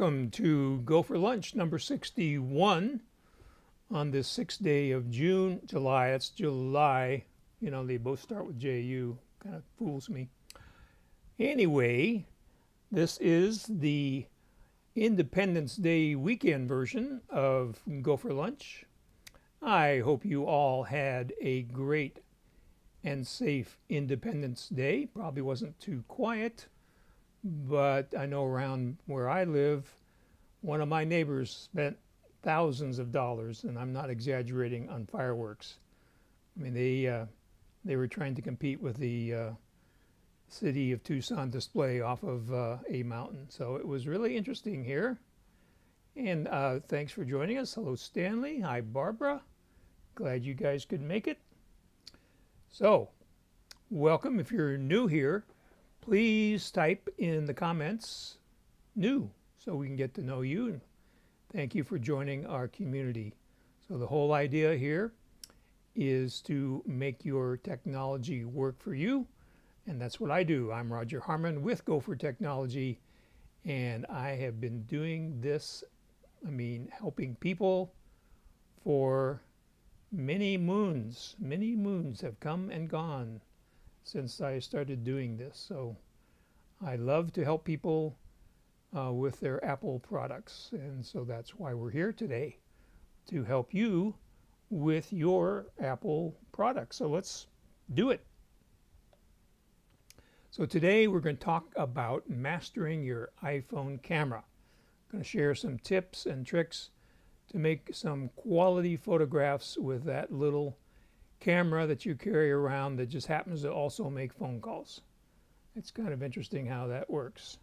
Welcome to Go for Lunch number 61 on this 6th day of July. It's July. You know, they both start with JU. Kind of fools me. Anyway, this is the Independence Day weekend version of Go for Lunch. I hope you all had a great and safe Independence Day. Probably wasn't too quiet. But I know around where I live, one of my neighbors spent thousands of dollars, and I'm not exaggerating, on fireworks. I mean, they were trying to compete with the city of Tucson display off of a mountain. So it was really interesting here. And thanks for joining us. Hello, Stanley. Hi, Barbara. Glad you guys could make it. So, welcome. If you're new here, please type in the comments "new" so we can get to know you. And thank you for joining our community. So the whole idea here is to make your technology work for you, and that's what I do. I'm Roger Harmon with GoFor Technology, and I have been doing this, helping people for many moons. Many moons have come and gone since I started doing this. So I love to help people with their Apple products, and so that's why we're here today, to help you with your Apple products. So let's do it. So today we're going to talk about mastering your iPhone camera. I'm going to share some tips and tricks to make some quality photographs with that little camera that you carry around that just happens to also make phone calls. It's kind of interesting how that works.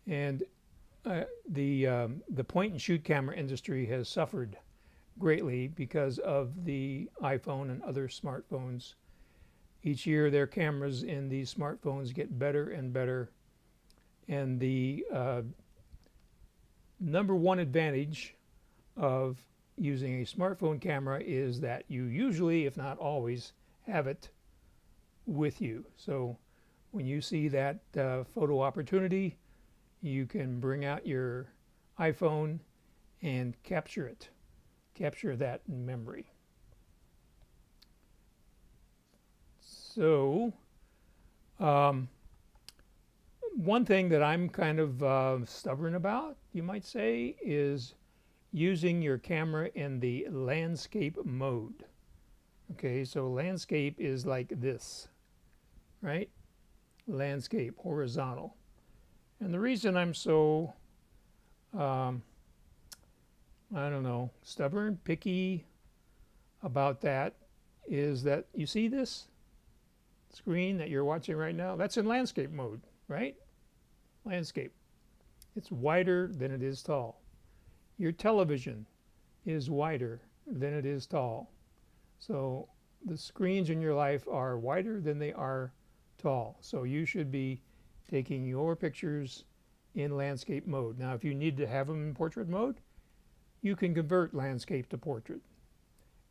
And the point and shoot camera industry has suffered greatly because of the iPhone and other smartphones. Each year their cameras in these smartphones get better and better. And the number one advantage of using a smartphone camera is that you usually, if not always, have it with you. So when you see that photo opportunity, you can bring out your iPhone and capture it. Capture that in memory. So one thing that I'm kind of stubborn about, you might say, is using your camera in the landscape mode. Okay, so landscape is like this, right? Landscape, horizontal. And the reason I'm so, stubborn, picky about that is that you see this screen that you're watching right now? That's in landscape mode, right? Landscape. It's wider than it is tall. Your television is wider than it is tall. So the screens in your life are wider than they are tall. So you should be taking your pictures in landscape mode. Now, if you need to have them in portrait mode, you can convert landscape to portrait.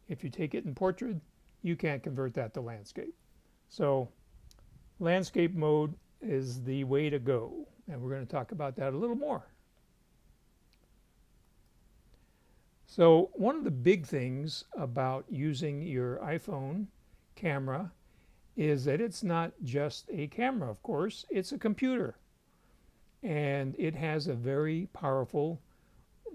If you take it in portrait, you can't convert that to landscape. So landscape mode is the way to go. And we're going to talk about that a little more. So one of the big things about using your iPhone camera is that it's not just a camera, of course, it's a computer. And it has a very powerful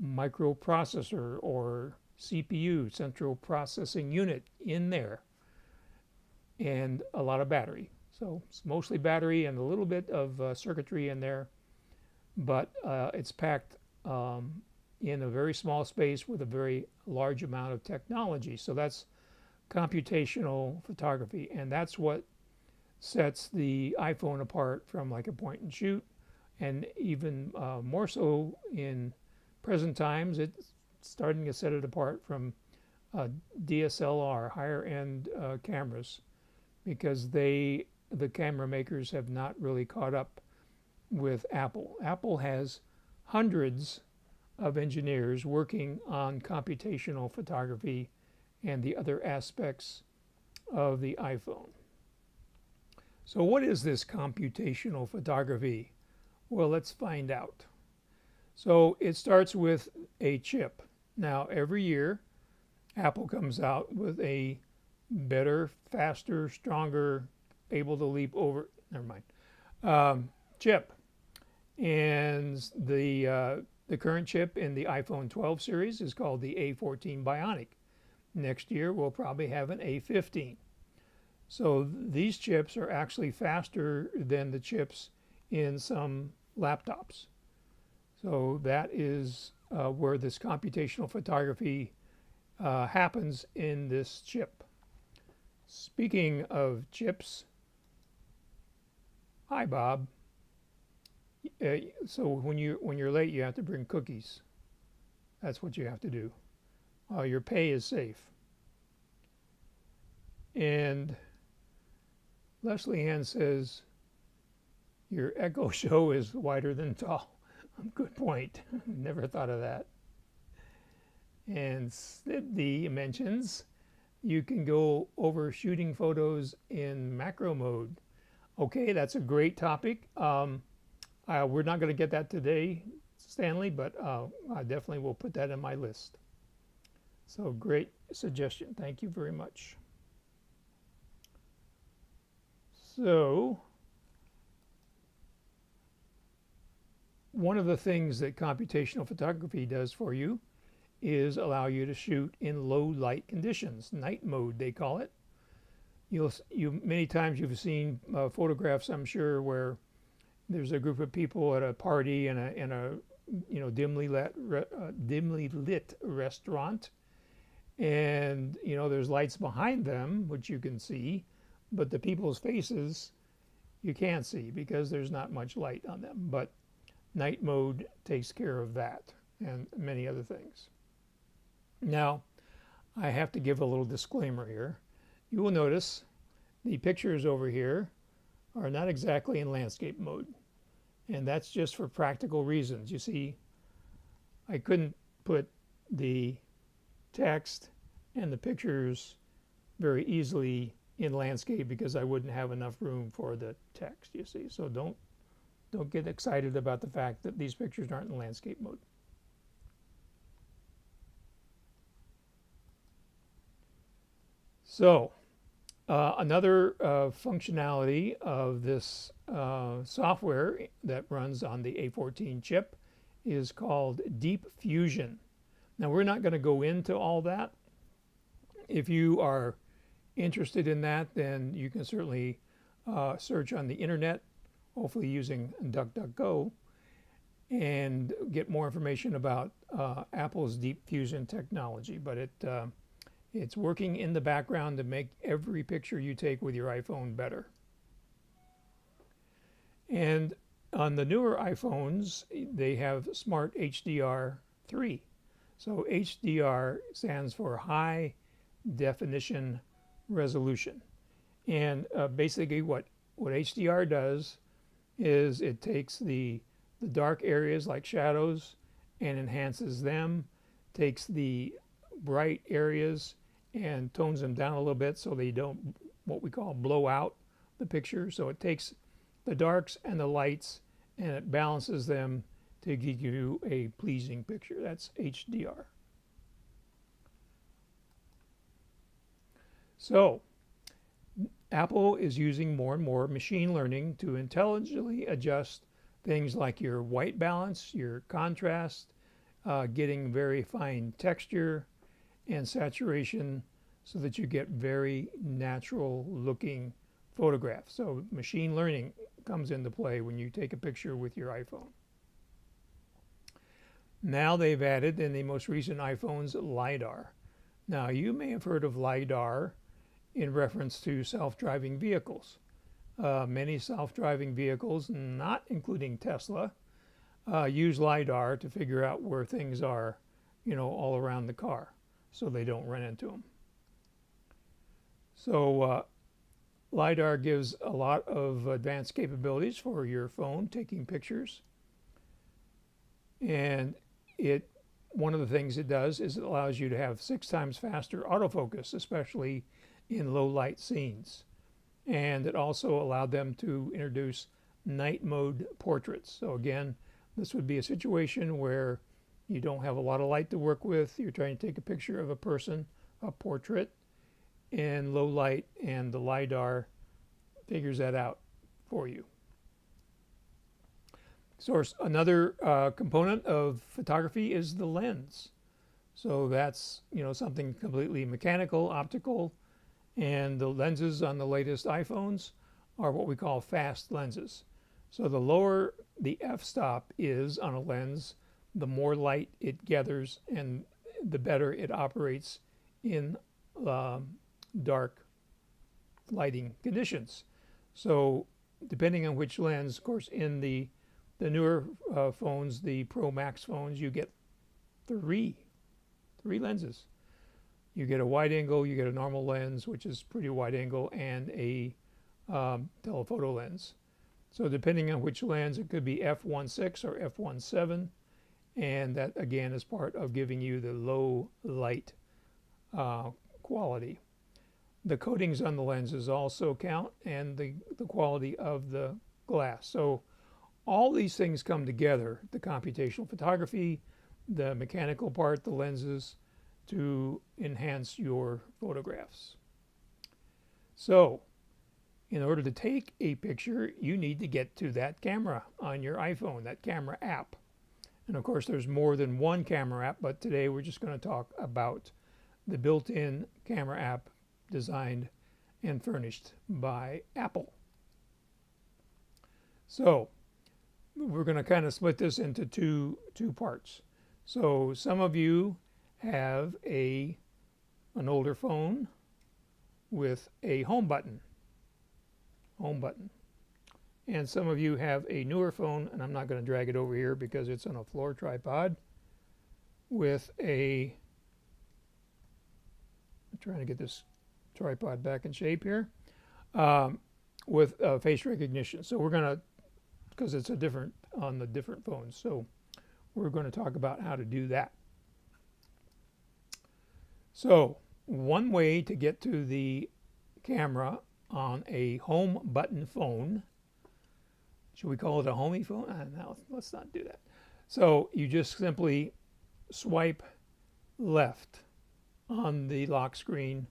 microprocessor or CPU, central processing unit, in there, and a lot of battery. So it's mostly battery and a little bit of circuitry in there, but it's packed in a very small space with a very large amount of technology. So that's computational photography, and that's what sets the iPhone apart from like a point and shoot, and even more so in present times, it's starting to set it apart from DSLR, higher end cameras, because the camera makers have not really caught up with Apple. Apple has hundreds of engineers working on computational photography and the other aspects of the iPhone. So what is this computational photography? Well, let's find out. So it starts with a chip. Now, every year, Apple comes out with a better, faster, stronger, able to leap over, never mind, chip. And the current chip in the iPhone 12 series is called the A14 Bionic. Next year, we'll probably have an A15. So these chips are actually faster than the chips in some laptops. So that is where this computational photography happens in this chip. Speaking of chips, hi Bob. So when you're late, you have to bring cookies. That's what you have to do. Your pay is safe. And Leslie Ann says your echo show is wider than tall. Good point. Never thought of that. And Sidney mentions you can go over shooting photos in macro mode. Okay, that's a great topic. We're not going to get that today, Stanley, but I definitely will put that in my list. So great suggestion. Thank you very much. So one of the things that computational photography does for you is allow you to shoot in low light conditions, night mode they call it. Many times you've seen photographs, I'm sure, where there's a group of people at a party in a dimly lit restaurant, and there's lights behind them which you can see, but the people's faces you can't see because there's not much light on them. But night mode takes care of that and many other things. Now, I have to give a little disclaimer here. You will notice the pictures over here are not exactly in landscape mode. And that's just for practical reasons. You see, I couldn't put the text and the pictures very easily in landscape because I wouldn't have enough room for the text, you see. So don't get excited about the fact that these pictures aren't in landscape mode. So another functionality of this software that runs on the A14 chip is called Deep Fusion. Now we're not going to go into all that. If you are interested in that, then you can certainly search on the internet, hopefully using DuckDuckGo, and get more information about Apple's Deep Fusion technology. But it's working in the background to make every picture you take with your iPhone better. And on the newer iPhones, they have Smart HDR3. So HDR stands for High Definition Resolution. And basically what HDR does is it takes the dark areas like shadows and enhances them, takes the bright areas and tones them down a little bit so they don't, what we call, blow out the picture. So it takes the darks and the lights and it balances them to give you a pleasing picture. That's HDR. So Apple is using more and more machine learning to intelligently adjust things like your white balance, your contrast, getting very fine texture and saturation so that you get very natural looking photographs. So machine learning comes into play when you take a picture with your iPhone. Now they've added in the most recent iPhones LiDAR. Now you may have heard of LiDAR in reference to self-driving vehicles. Many self-driving vehicles, not including Tesla, use LiDAR to figure out where things are, all around the car so they don't run into them. So LiDAR gives a lot of advanced capabilities for your phone taking pictures. And one of the things it does is it allows you to have 6 times faster autofocus, especially in low light scenes. And it also allowed them to introduce night mode portraits. So again, This would be a situation where you don't have a lot of light to work with. You're trying to take a picture of a person, a portrait, in low light, and the LiDAR figures that out for you. So another component of photography is the lens. So that's, something completely mechanical, optical, and the lenses on the latest iPhones are what we call fast lenses. So the lower the f-stop is on a lens, the more light it gathers and the better it operates in dark lighting conditions. So depending on which lens, of course, in the newer phones, the Pro Max phones, you get three lenses. You get a wide angle, you get a normal lens, which is pretty wide angle, and a telephoto lens. So depending on which lens, it could be f1.6 or f1.7, and that again is part of giving you the low light quality. The coatings on the lenses also count, and the quality of the glass. So all these things come together, the computational photography, the mechanical part, the lenses, to enhance your photographs. So in order to take a picture, you need to get to that camera on your iPhone, that camera app. And of course, there's more than one camera app, but today we're just going to talk about the built-in camera app designed and furnished by Apple. So we're going to kind of split this into two parts. So some of you have an older phone with a home button. And some of you have a newer phone, and I'm not going to drag it over here because it's on a floor tripod, with I'm trying to get this tripod back in shape here, with face recognition. So we're going to, because it's on the different phones, so we're going to talk about how to do that. So one way to get to the camera on a home button phone, should we call it a homey phone? No, let's not do that. So you just simply swipe left on the lock screen.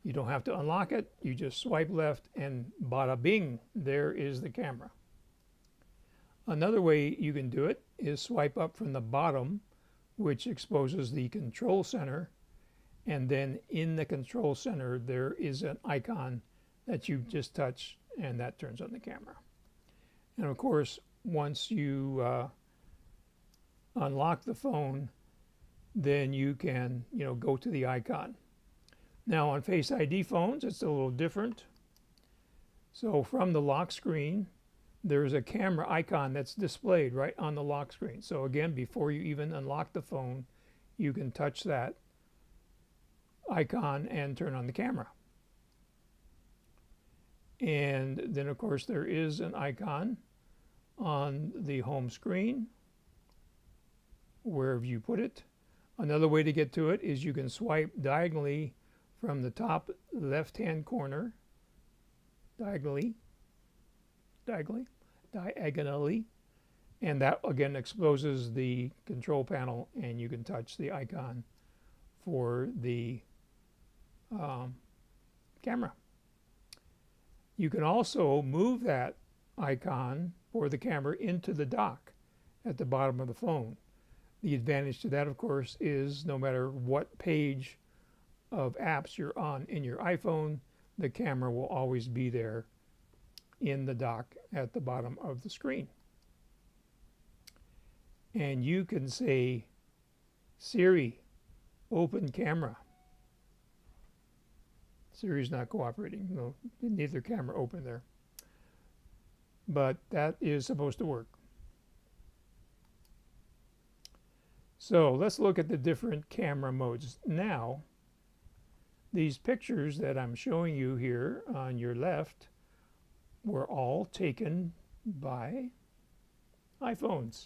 You don't have to unlock it. You just swipe left and bada bing, there is the camera. Another way you can do it is swipe up from the bottom, which exposes the control center, and then in the control center there is an icon that you just touch, and that turns on the camera. And of course, once you unlock the phone, then you can go to the icon. Now on Face ID phones, it's a little different. So from the lock screen, there's a camera icon that's displayed right on the lock screen. So again, before you even unlock the phone, you can touch that icon and turn on the camera. And then of course there is an icon on the home screen wherever you put it. Another way to get to it is you can swipe diagonally from the top left-hand corner, diagonally, and that again exposes the control panel, and you can touch the icon for the camera. You can also move that icon for the camera into the dock at the bottom of the phone. The advantage to that, of course, is no matter what page of apps you're on in your iPhone, the camera will always be there in the dock at the bottom of the screen. And you can say, Siri, open camera. Siri's not cooperating. No, neither camera open there. But that is supposed to work. So let's look at the different camera modes. Now, these pictures that I'm showing you here on your left were all taken by iPhones.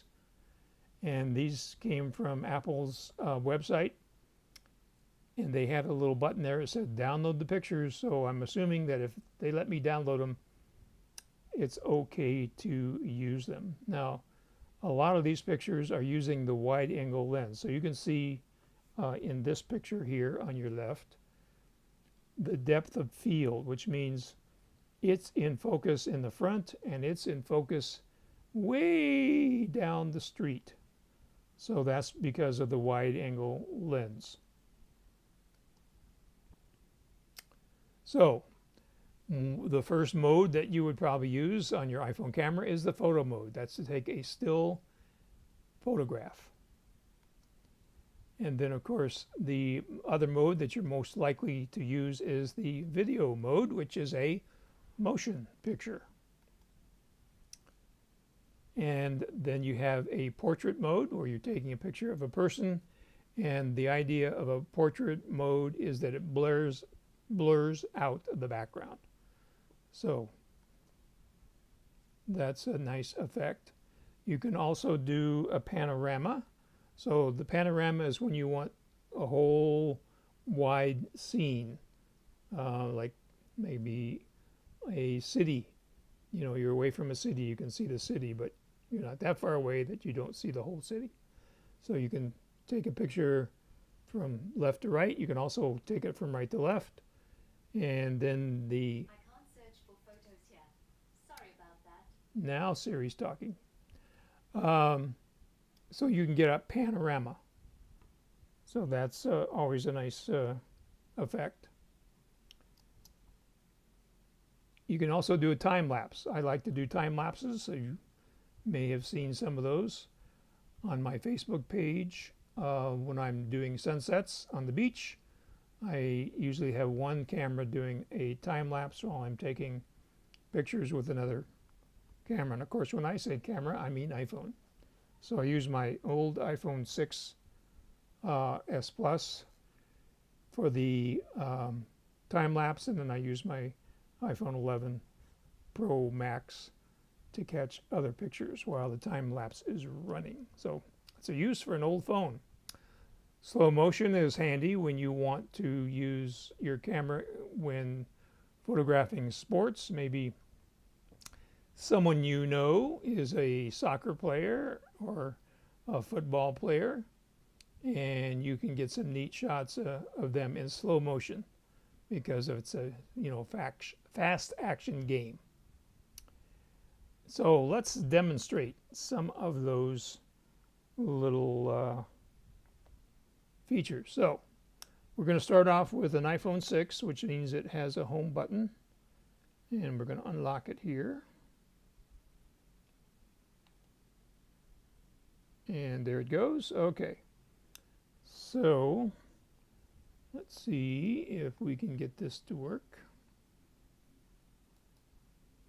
And these came from Apple's website. And they had a little button there that said download the pictures. So I'm assuming that if they let me download them, it's okay to use them. Now, A lot of these pictures are using the wide angle lens. So you can see in this picture here on your left, the depth of field, which means it's in focus in the front and it's in focus way down the street. So that's because of the wide angle lens. So the first mode that you would probably use on your iPhone camera is the photo mode. That's to take a still photograph. And then, of course, the other mode that you're most likely to use is the video mode, which is a motion picture. And then you have a portrait mode where you're taking a picture of a person. And the idea of a portrait mode is that it blurs out the background. So that's a nice effect. You can also do a panorama. So the panorama is when you want a whole wide scene, like maybe a city. You know, you're away from a city, you can see the city, but you're not that far away that you don't see the whole city. So you can take a picture from left to right. You can also take it from right to left. And then I can't search for photos here. Sorry about that. Now Siri's talking. So you can get a panorama. So that's always a nice effect. You can also do a time lapse. I like to do time lapses, so you may have seen some of those on my Facebook page. When I'm doing sunsets on the beach, I usually have one camera doing a time lapse while I'm taking pictures with another camera. And of course, when I say camera, I mean iPhone. So I use my old iPhone 6 S Plus for the time lapse, and then I use my iPhone 11 Pro Max to catch other pictures while the time lapse is running. So it's a use for an old phone. Slow motion is handy when you want to use your camera when photographing sports. Maybe someone you know is a soccer player or a football player, and you can get some neat shots of them in slow motion because it's a fast action game. So let's demonstrate some of those little features. So we're going to start off with an iPhone 6, which means it has a home button, and we're going to unlock it here. And there it goes. Okay. So let's see if we can get this to work.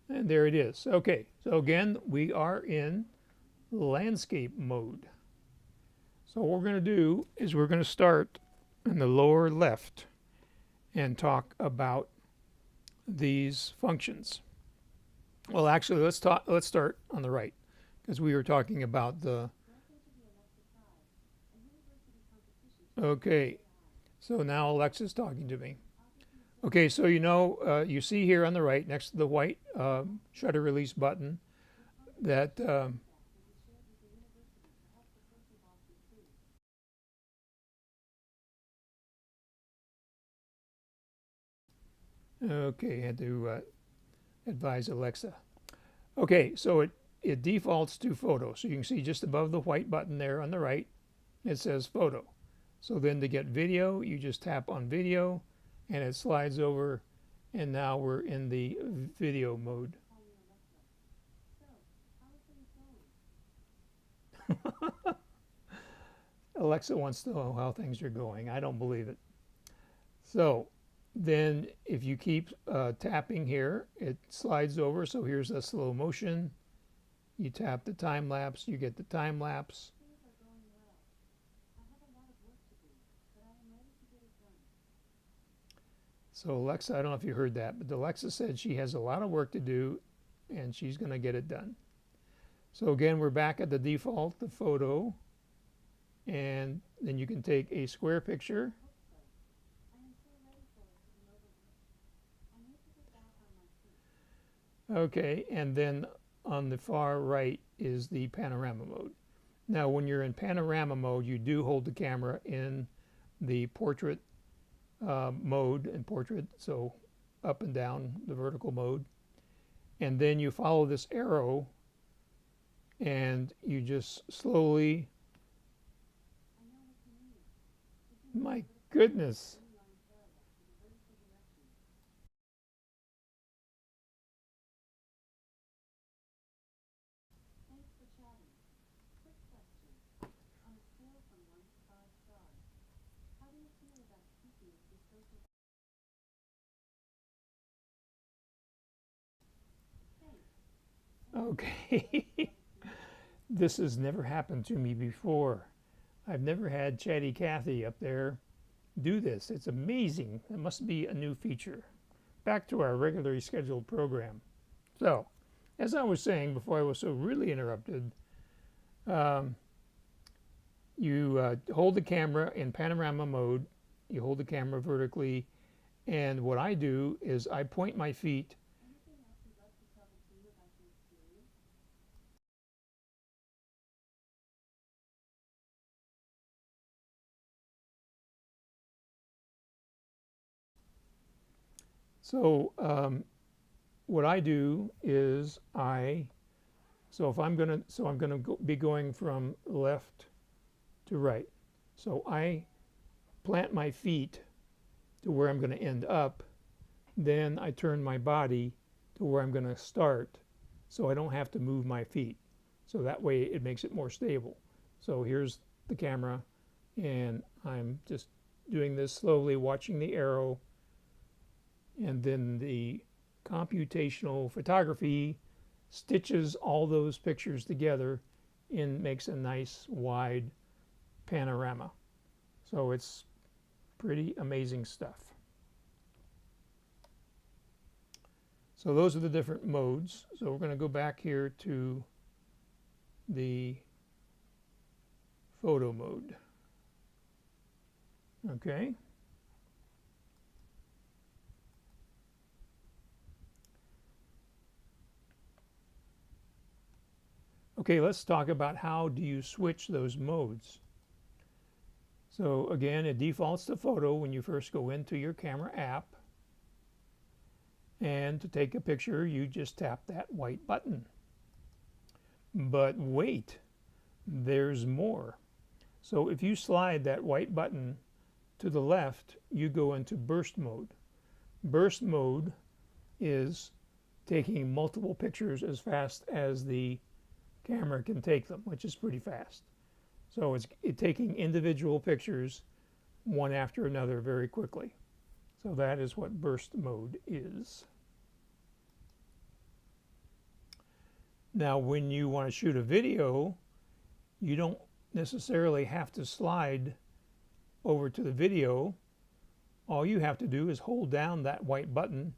And there it is. Okay. So again, we are in landscape mode. So what we're going to do is we're going to start in the lower left and talk about these functions. Well, actually, let's start on the right, because we were talking about the. Okay, so now Alexa's talking to me. Okay, so you see here on the right next to the white shutter release button that okay, I had to advise Alexa. Okay, so it defaults to photo. So you can see just above the white button there on the right, it says photo. So then to get video, you just tap on video and it slides over, and now we're in the video mode. Alexa wants to know how things are going. I don't believe it. So then if you keep tapping here, it slides over. So here's a slow motion. You tap the time lapse, you get the time lapse. So Alexa, I don't know if you heard that, but Alexa said she has a lot of work to do and she's going to get it done. So again, we're back at the default, the photo, and then you can take a square picture. Okay, and then on the far right is the panorama mode. Now, when you're in panorama mode, you do hold the camera in the portrait mode and portrait, so up and down the vertical mode. And then you follow this arrow and you just slowly, my goodness. Thanks for chatting. Quick question. On a scale from 1 to 5 stars, how do you feel about speaking with your social? Thanks. Okay. This has never happened to me before. I've never had Chatty Cathy up there do this. It's amazing. It must be a new feature. Back to our regularly scheduled program. So, as I was saying before I was so really interrupted, you hold the camera in panorama mode, you hold the camera vertically, and what I do is I point my feet. Anything else you'd like to tell the team about your experience? So what I do is I'm gonna be going from left to right. So I plant my feet to where I'm going to end up, then I turn my body to where I'm going to start, so I don't have to move my feet. So that way it makes it more stable. So here's the camera, and I'm just doing this slowly, watching the arrow, and then the computational photography stitches all those pictures together and makes a nice wide panorama. So it's pretty amazing stuff. So those are the different modes. So we're going to go back here to the photo mode. Okay. Okay, let's talk about how do you switch those modes. So again, it defaults to photo when you first go into your camera app. And to take a picture, you just tap that white button. But wait, there's more. So if you slide that white button to the left, you go into burst mode. Burst mode is taking multiple pictures as fast as the camera can take them, which is pretty fast. So it's taking individual pictures one after another very quickly. So that is what burst mode is. Now, when you want to shoot a video, you don't necessarily have to slide over to the video. All you have to do is hold down that white button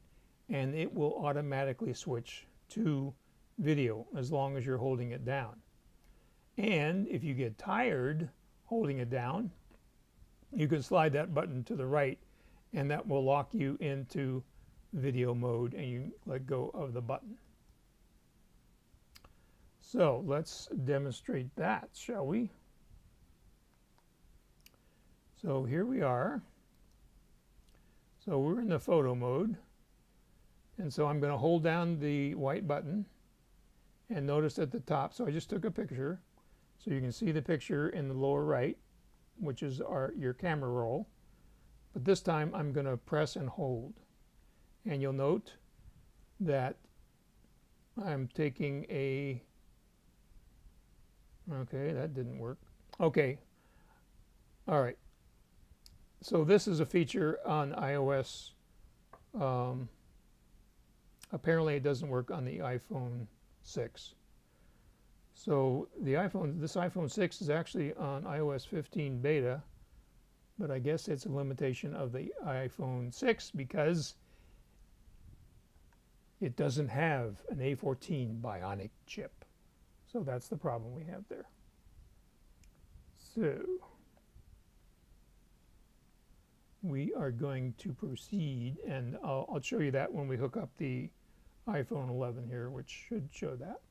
and it will automatically switch to video as long as you're holding it down. And if you get tired holding it down, you can slide that button to the right and that will lock you into video mode and you let go of the button. So let's demonstrate that, shall we? So here we are. So we're in the photo mode. And so I'm going to hold down the white button and notice at the top, so I just took a picture. So you can see the picture in the lower right, which is your camera roll. But this time I'm going to press and hold. And you'll note that I'm taking a, okay, that didn't work. Okay, all right. So this is a feature on iOS. Apparently it doesn't work on the iPhone 6. So this iPhone 6 is actually on iOS 15 beta, but I guess it's a limitation of the iPhone 6 because it doesn't have an A14 Bionic chip. So that's the problem we have there. So we are going to proceed, and I'll show you that when we hook up the iPhone 11 here, which should show that.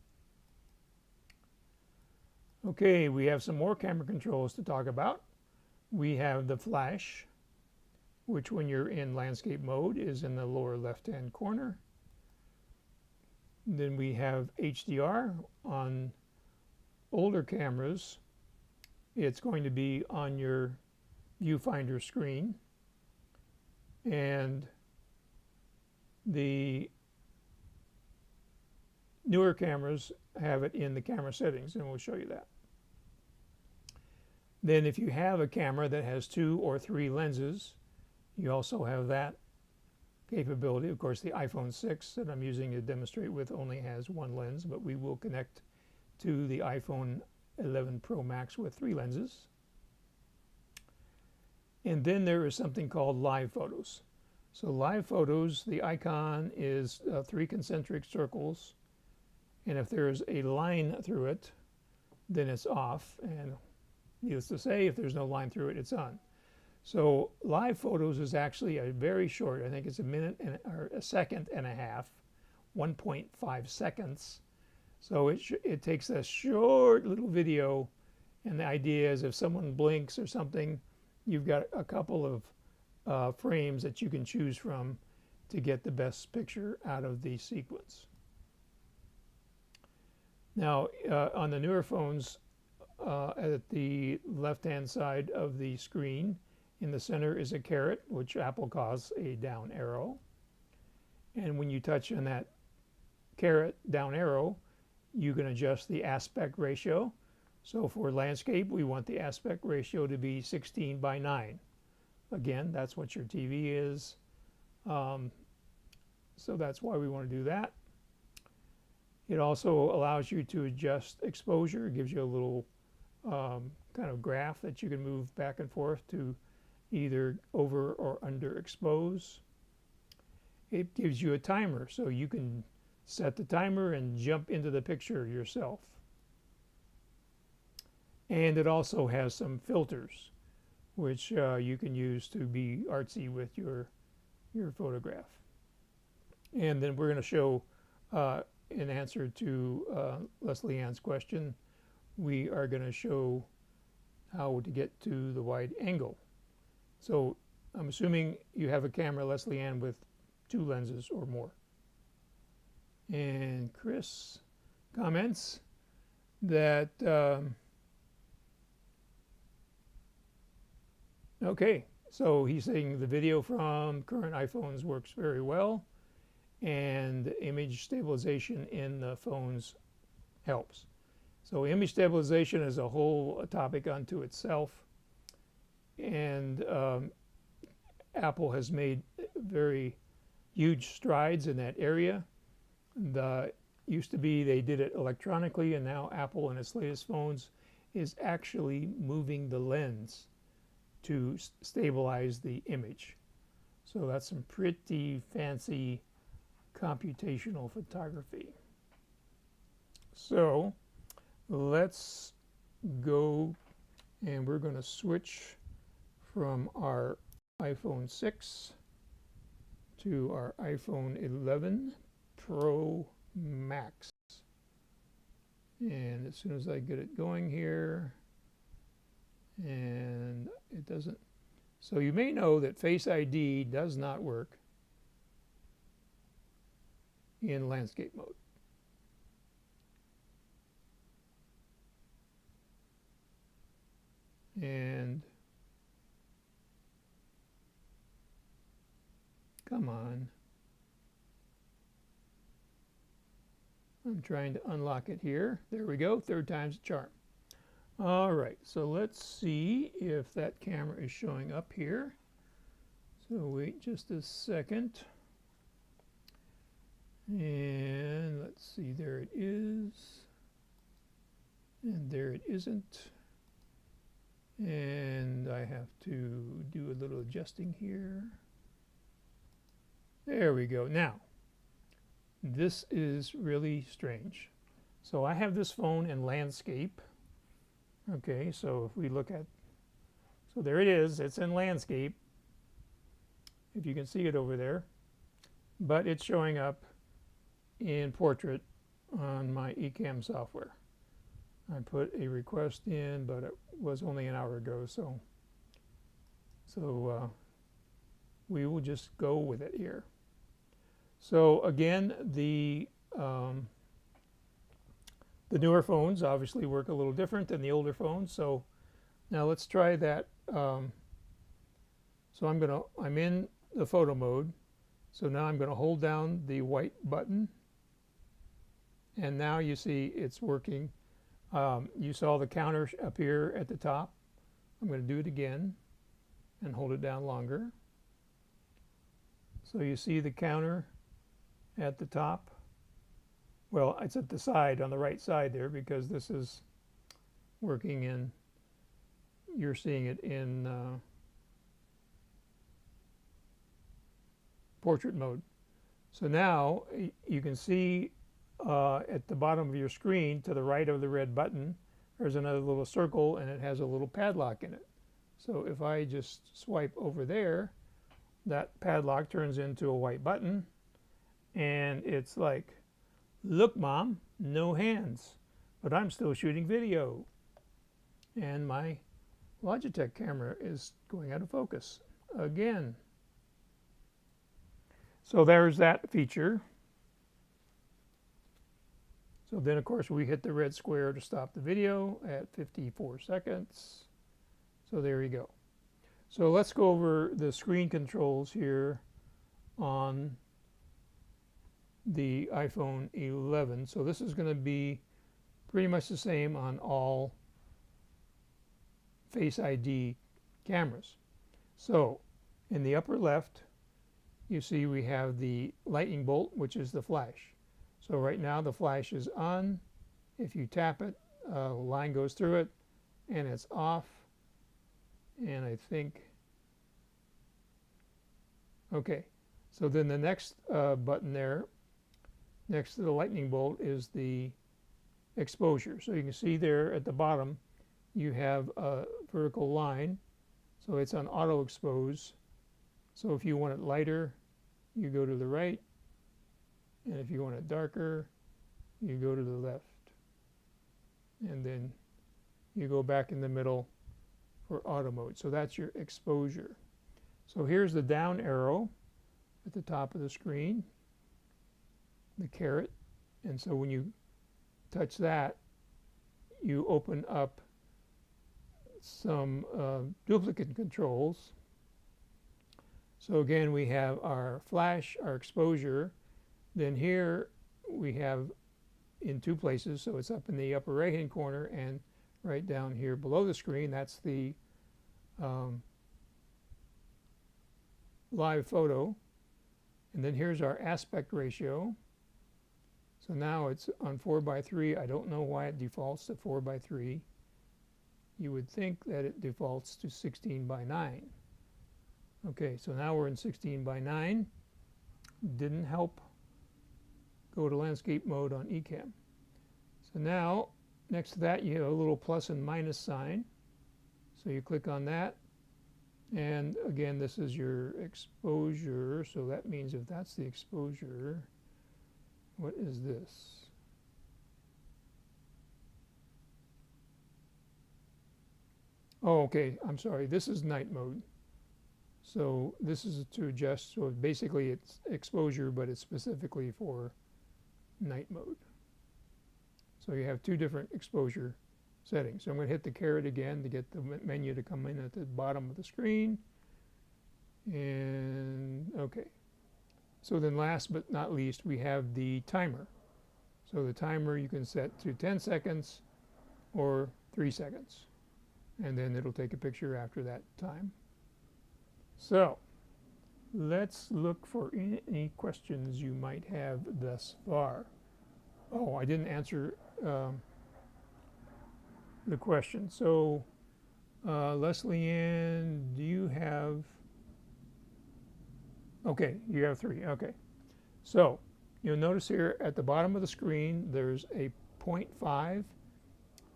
Okay, we have some more camera controls to talk about. We have the flash, which when you're in landscape mode is in the lower left-hand corner. Then we have HDR. On older cameras, it's going to be on your viewfinder screen, and the newer cameras have it in the camera settings, and we'll show you that. Then if you have a camera that has 2 or 3 lenses, you also have that capability. Of course, the iPhone 6 that I'm using to demonstrate with only has 1 lens, but we will connect to the iPhone 11 Pro Max with 3 lenses. And then there is something called live photos. So live photos, the icon is 3 concentric circles, and if there is a line through it, then it's off, and needless to say, if there's no line through it, it's on. So live photos is actually a very short, I think it's a second and a half, 1.5 seconds. So it takes a short little video, and the idea is if someone blinks or something, you've got a couple of frames that you can choose from to get the best picture out of the sequence. Now, on the newer phones, at the left-hand side of the screen, in the center is a caret, which Apple calls a down arrow. And when you touch on that caret down arrow, you can adjust the aspect ratio. So for landscape, we want the aspect ratio to be 16:9. Again, that's what your TV is. So that's why we want to do that. It also allows you to adjust exposure. It gives you a little kind of graph that you can move back and forth to either over or under expose. It gives you a timer, so you can set the timer and jump into the picture yourself. And it also has some filters, which you can use to be artsy with your photograph. And then we're going to show, in answer to Leslie Ann's question, we are going to show how to get to the wide angle. So I'm assuming you have a camera, Leslie Ann, with 2 lenses or more. And Chris comments that, okay, so he's saying the video from current iPhones works very well, and image stabilization in the phones helps. So image stabilization is a whole topic unto itself, and Apple has made very huge strides in that area. Used to be they did it electronically, and now Apple in its latest phones is actually moving the lens to stabilize the image. So that's some pretty fancy computational photography. So let's go, and we're going to switch from our iPhone 6 to our iPhone 11 Pro Max. And as soon as I get it going here, and it doesn't, so you may know that Face ID does not work in landscape mode. And come on. I'm trying to unlock it here. There we go, 3rd time's the charm. All right, so let's see if that camera is showing up here. So wait just a second. And let's see, there it is. And there it isn't. And I have to do a little adjusting here. There we go. Now, this is really strange. So I have this phone in landscape. Okay, so if we look at, so there it is, it's in landscape, if you can see it over there, but it's showing up in portrait on my Ecamm software. I put a request in, but it was only an hour ago, so we will just go with it here. So again, the newer phones obviously work a little different than the older phones. So now let's try that. So I'm in the photo mode. So now I'm going to hold down the white button, and now you see it's working. You saw the counter appear at the top. I'm going to do it again and hold it down longer. So you see the counter at the top. Well, it's at the side, on the right side there, because this is working in, you're seeing it in portrait mode. So now you can see at the bottom of your screen to the right of the red button, there's another little circle and it has a little padlock in it. So if I just swipe over there, that padlock turns into a white button, and it's like, look, Mom, no hands, but I'm still shooting video. And my Logitech camera is going out of focus again. So there's that feature. So then, of course, we hit the red square to stop the video at 54 seconds. So there you go. So let's go over the screen controls here on the iPhone 11. So this is going to be pretty much the same on all Face ID cameras. So in the upper left, you see we have the lightning bolt, which is the flash. So right now the flash is on. If you tap it, a line goes through it, and it's off. And I think, okay, so then the next button there, next to the lightning bolt, is the exposure. So you can see there at the bottom, you have a vertical line, so it's on auto expose. So if you want it lighter, you go to the right, and if you want it darker, you go to the left. And then you go back in the middle for auto mode. So that's your exposure. So here's the down arrow at the top of the screen, the caret. And so when you touch that, you open up some duplicate controls. So again, we have our flash, our exposure. Then here we have in two places, so it's up in the upper right hand corner and right down here below the screen. That's the live photo. And then here's our aspect ratio. So now it's on 4:3. I don't know why it defaults to 4:3. You would think that it defaults to 16:9. Okay, so now we're in 16:9. Didn't help go to landscape mode on eCam. So now, next to that, you have a little plus and minus sign. So you click on that. And again, this is your exposure. So that means if that's the exposure, what is this? Oh, okay, I'm sorry. This is night mode. So this is to adjust. So basically it's exposure, but it's specifically for night mode. So you have two different exposure settings. So I'm going to hit the caret again to get the menu to come in at the bottom of the screen. And okay. So then last but not least, we have the timer. So the timer you can set to 10 seconds or 3 seconds. And then it'll take a picture after that time. So let's look for any questions you might have thus far. Oh, I didn't answer the question. So Leslie Ann, do you have, okay, you have 3, okay. So you'll notice here at the bottom of the screen there's a 0.5,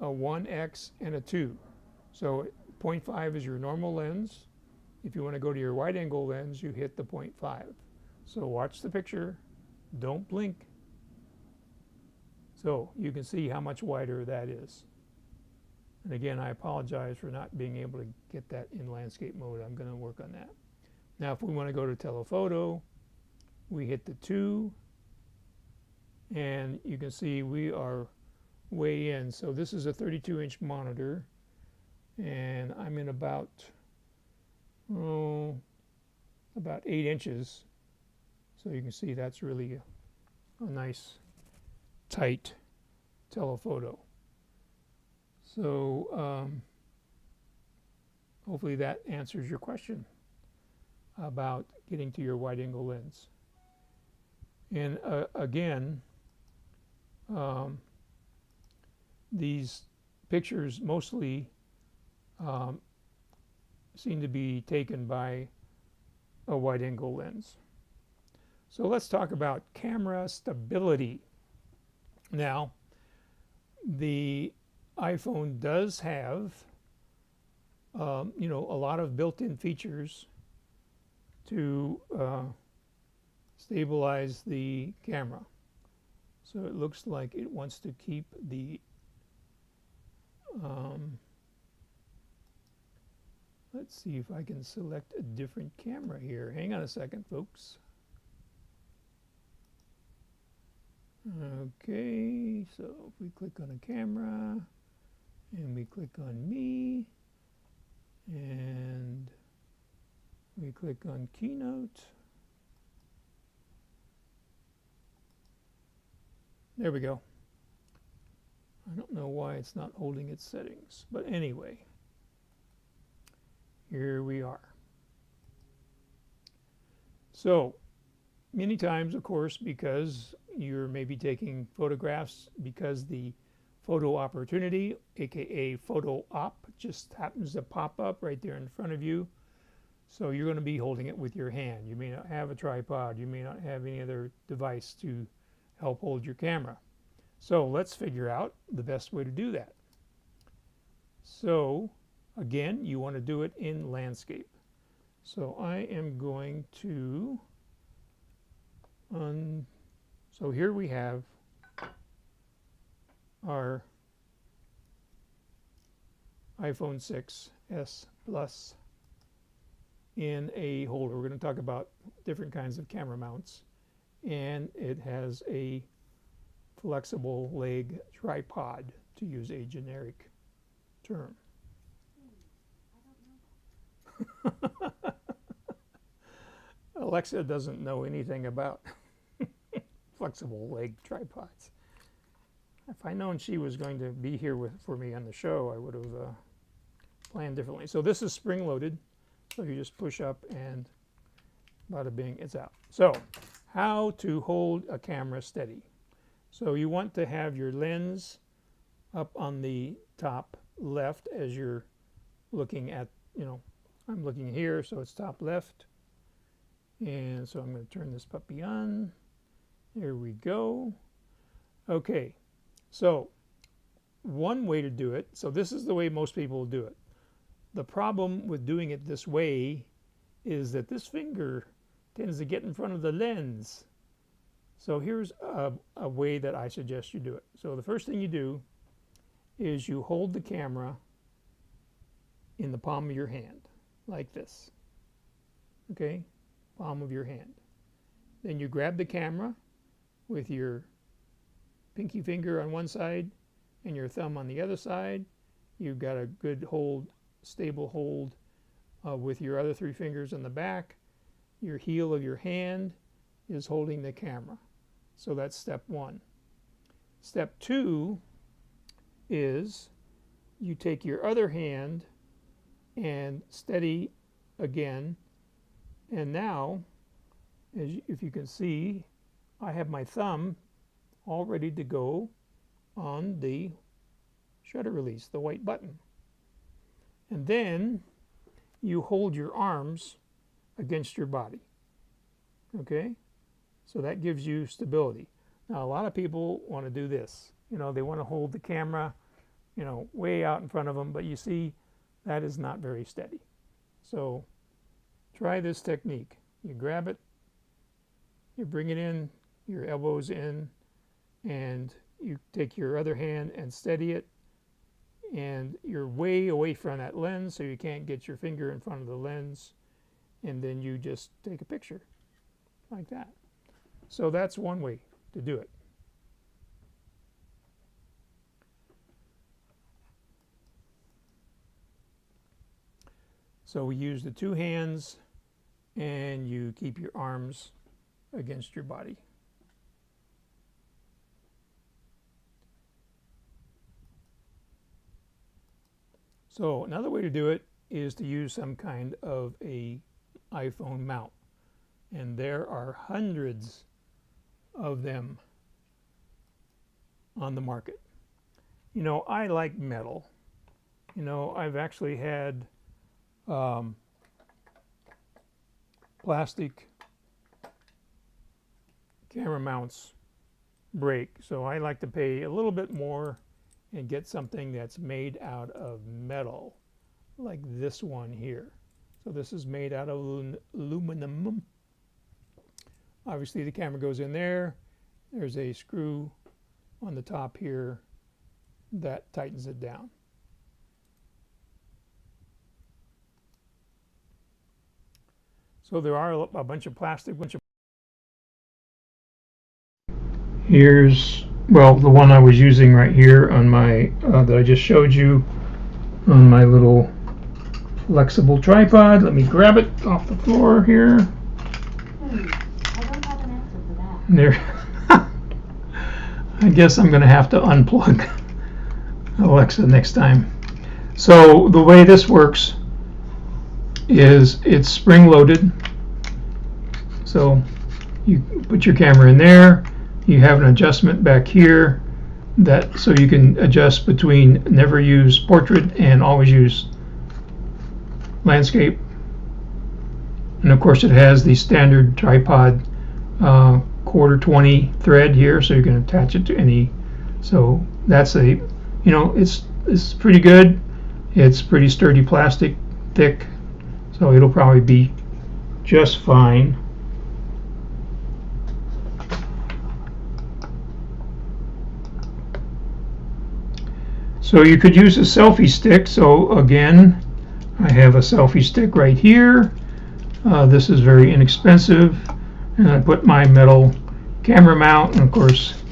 a 1x, and a 2. So 0.5 is your normal lens. If you want to go to your wide angle lens, you hit the 0.5. So watch the picture, don't blink. So you can see how much wider that is. And again, I apologize for not being able to get that in landscape mode. I'm going to work on that. Now, if we want to go to telephoto, we hit the 2, and you can see we are way in. So this is a 32-inch monitor, and I'm in about 8 inches. So you can see that's really a nice tight telephoto. So hopefully that answers your question about getting to your wide angle lens. And again, these pictures mostly seem to be taken by a wide angle lens. So let's talk about camera stability. Now, the iPhone does have a lot of built-in features to stabilize the camera. So it looks like it wants to keep the let's see if I can select a different camera here. Hang on a second, folks. Okay, so if we click on a camera and we click on me and we click on Keynote, there we go. I don't know why it's not holding its settings, but anyway, here we are. So many times, of course, because you're maybe taking photographs because the photo opportunity, aka photo op, just happens to pop up right there in front of you. So you're going to be holding it with your hand. You may not have a tripod. You may not have any other device to help hold your camera. So let's figure out the best way to do that. So again, you want to do it in landscape. So I am going to so here we have our iPhone 6s Plus in a holder. We're going to talk about different kinds of camera mounts, and it has a flexible leg tripod, to use a generic term. Alexa doesn't know anything about flexible leg tripods. If I'd known she was going to be here for me on the show, I would have planned differently. So this is spring-loaded, so you just push up and bada bing, it's out. So how to hold a camera steady. So you want to have your lens up on the top left as you're looking at, I'm looking here, so it's top left. And so I'm going to turn this puppy on. There we go. Okay, so one way to do it, so this is the way most people do it. The problem with doing it this way is that this finger tends to get in front of the lens. So here's a way that I suggest you do it. So the first thing you do is you hold the camera in the palm of your hand, like this. Okay, palm of your hand. Then you grab the camera with your pinky finger on one side and your thumb on the other side. You've got a good hold, stable hold with your other 3 fingers on the back. Your heel of your hand is holding the camera. So that's step 1. Step 2 is you take your other hand and steady again. And now, if you can see, I have my thumb all ready to go on the shutter release, the white button. And then you hold your arms against your body. Okay? So that gives you stability. Now, a lot of people want to do this. They want to hold the camera, way out in front of them, but you see, that is not very steady. So try this technique. You grab it, you bring it in, your elbows in, and you take your other hand and steady it and you're way away from that lens, so you can't get your finger in front of the lens, and then you just take a picture like that. So that's one way to do it. So we use the two hands, and you keep your arms against your body. So another way to do it is to use some kind of a iPhone mount. And there are hundreds of them on the market. You know, I like metal. You know, I've actually had plastic camera mounts break, so I like to pay a little bit more and get something that's made out of metal, like this one here. So this is made out of aluminum. Obviously the camera goes in there. There's a screw on the top here that tightens it down. So there are a bunch of plastic. Here's, well, the one I was using right here on my, that I just showed you on my little flexible tripod. Let me grab it off the floor here. I don't have an answer for that. There. I guess I'm going to have to unplug Alexa next time. So the way this works is it's spring-loaded. So you put your camera in there. You have an adjustment back here that so you can adjust between never use portrait and always use landscape. And of course it has the standard tripod quarter 20 thread here, so you can attach it to any. So that's a, you know, it's pretty good. It's pretty sturdy plastic, thick, so it'll probably be just fine. So you could use a selfie stick. So again, I have a selfie stick right here. This is very inexpensive, and I put my metal camera mount, and of course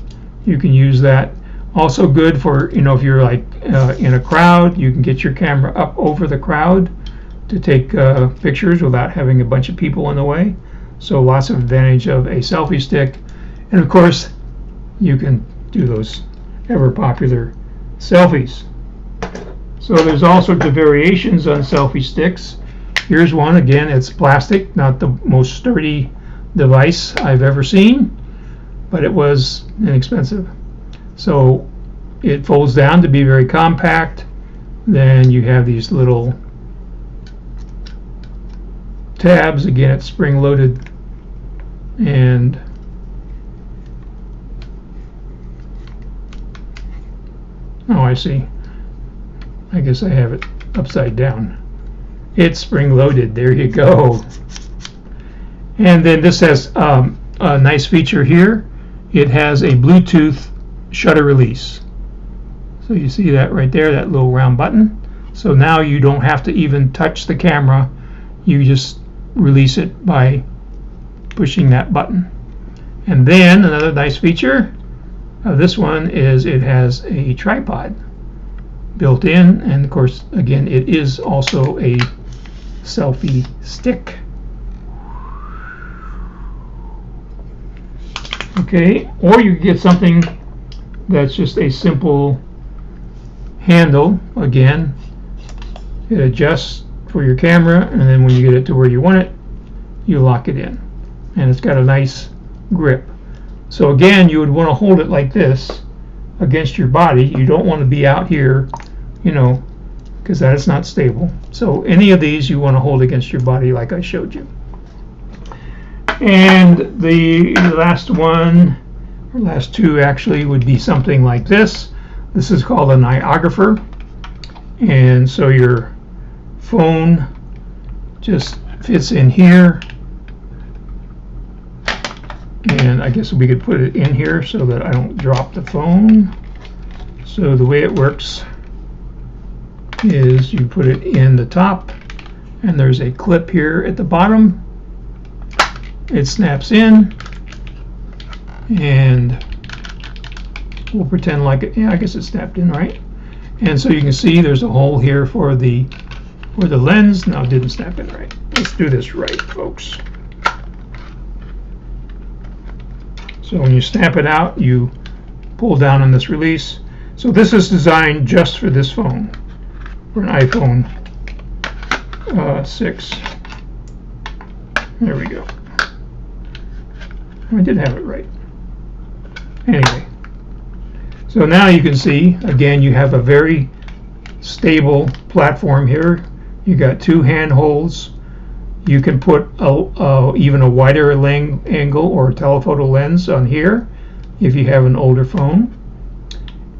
you can use that. Also good for, you know, if you're like in a crowd, you can get your camera up over the crowd to take pictures without having a bunch of people in the way. So lots of advantage of a selfie stick. And of course you can do those ever popular selfies. So there's all sorts of variations on selfie sticks. Here's one. Again, it's plastic, not the most sturdy device I've ever seen, but it was inexpensive. So it folds down to be very compact. Then you have these little tabs. Again, it's spring-loaded, and oh, I see. I guess I have it upside down. It's spring-loaded. There you go. And then this has a nice feature here. It has a Bluetooth shutter release. So you see that right there, that little round button. So now you don't have to even touch the camera. You just release it by pushing that button. And then another nice feature of this one is it has a tripod built in, and of course again it is also a selfie stick. Okay, or you can get something that's just a simple handle. Again, it adjusts for your camera, and then when you get it to where you want it, you lock it in, and it's got a nice grip. So again, you would want to hold it like this against your body. You don't want to be out here, you know, because that is not stable. So any of these you want to hold against your body like I showed you. And the last one, or last two actually, would be something like this. This is called a niographer. And so your phone just fits in here. And I guess we could put it in here so that I don't drop the phone. So the way it works is you put it in the top, and there's a clip here at the bottom. It snaps in, and we'll pretend like it. Yeah, I guess it snapped in, right? And so you can see there's a hole here for the lens. Now it didn't snap in right. Let's do this right, folks. So when you snap it out, you pull down on this release. So this is designed just for this phone, for an iPhone 6. There we go. I did have it right. Anyway, so now you can see, again, you have a very stable platform here. You got 2 handholds. You can put even a wider angle or telephoto lens on here if you have an older phone.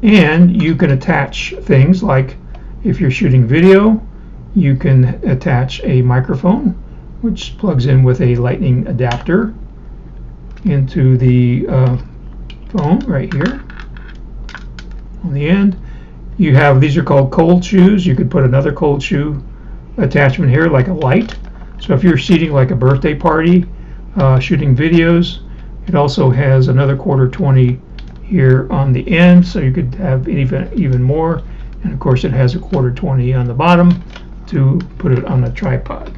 And you can attach things like, if you're shooting video, you can attach a microphone, which plugs in with a lightning adapter into the phone right here on the end. You have, these are called cold shoes. You could put another cold shoe attachment here, like a light. So if you're shooting like a birthday party, shooting videos, it also has another 1/4-20 here on the end, so you could have even more. And of course it has a 1/4-20 on the bottom to put it on a tripod.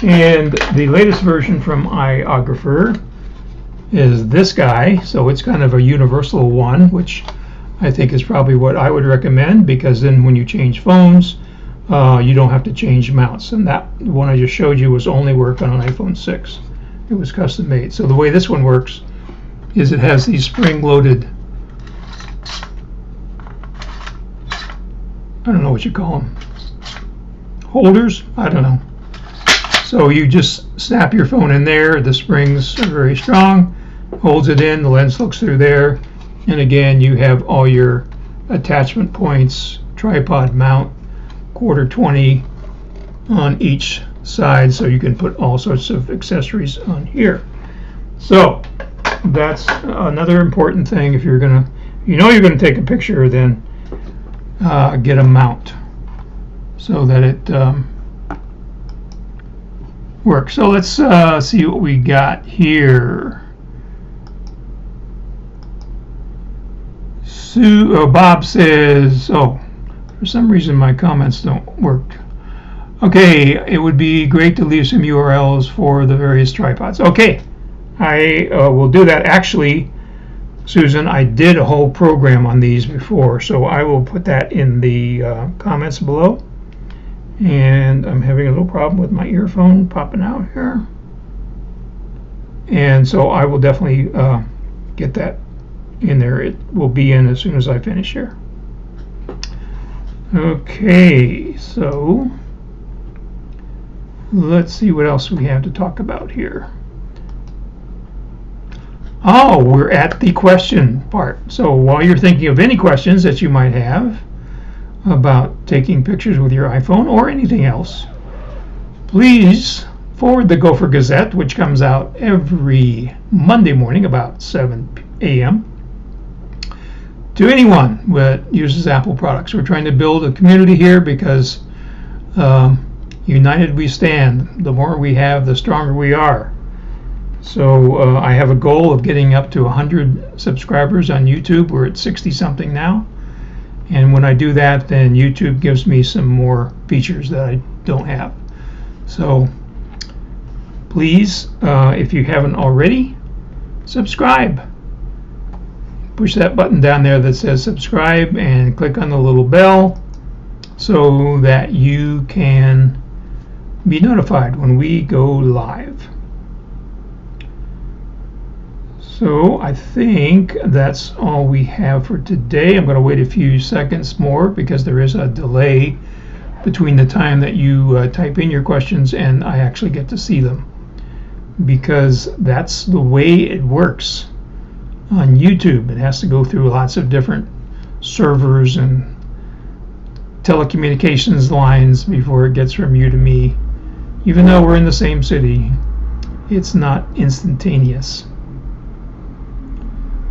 And the latest version from iOgrapher is this guy, so it's kind of a universal one, which I think is probably what I would recommend, because then when you change phones, you don't have to change mounts. And that one I just showed you was only work on an iPhone 6. It was custom made. So the way this one works is it has these spring-loaded, I don't know what you call them, holders? I don't know. So you just snap your phone in there. The springs are very strong, holds it in, the lens looks through there, and again you have all your attachment points, tripod mount, 1/4-20 on each side, so you can put all sorts of accessories on here. So that's another important thing. If you're gonna, you're gonna take a picture, then get a mount so that it works. So let's see what we got here. Bob says, oh, for some reason my comments don't work. Okay, it would be great to leave some URLs for the various tripods. Okay, I will do that. Actually, Susan, I did a whole program on these before, so I will put that in the comments below. And I'm having a little problem with my earphone popping out here. And so I will definitely get that in there. It will be in as soon as I finish here. Okay, so let's see what else we have to talk about here. Oh, we're at the question part. So while you're thinking of any questions that you might have about taking pictures with your iPhone or anything else, please forward the GoFor Gazette, which comes out every Monday morning about 7 a.m. to anyone that uses Apple products. We're trying to build a community here because united we stand. The more we have, the stronger we are. So I have a goal of getting up to 100 subscribers on YouTube. We're at 60 something now. And when I do that, then YouTube gives me some more features that I don't have. So please, if you haven't already, subscribe. Push that button down there that says subscribe and click on the little bell so that you can be notified when we go live. So I think that's all we have for today. I'm going to wait a few seconds more because there is a delay between the time that you type in your questions and I actually get to see them, because that's the way it works on YouTube. It has to go through lots of different servers and telecommunications lines before it gets from you to me. Even though we're in the same city, it's not instantaneous.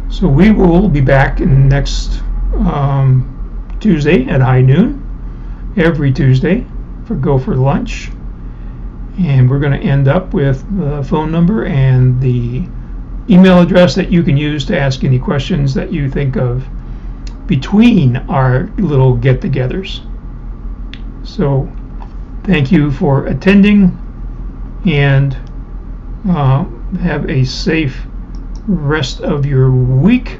So we will be back in next Tuesday at high noon, every Tuesday for Go for Lunch. And we're going to end up with the phone number and the email address that you can use to ask any questions that you think of between our little get-togethers. So thank you for attending, and have a safe rest of your week.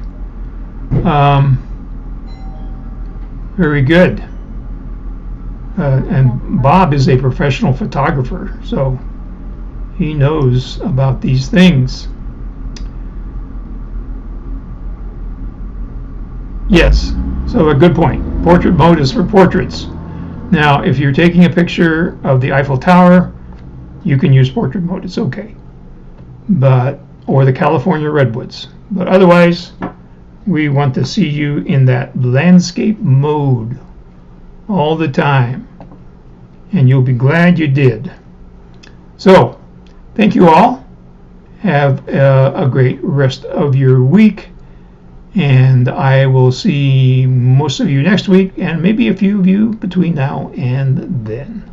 Very good. And Bob is a professional photographer, so he knows about these things. Yes, so a good point. Portrait mode is for portraits. Now, if you're taking a picture of the Eiffel Tower, you can use portrait mode. It's okay. Or the California redwoods. But otherwise, we want to see you in that landscape mode all the time. And you'll be glad you did. So, thank you all. Have a great rest of your week. And I will see most of you next week, and maybe a few of you between now and then.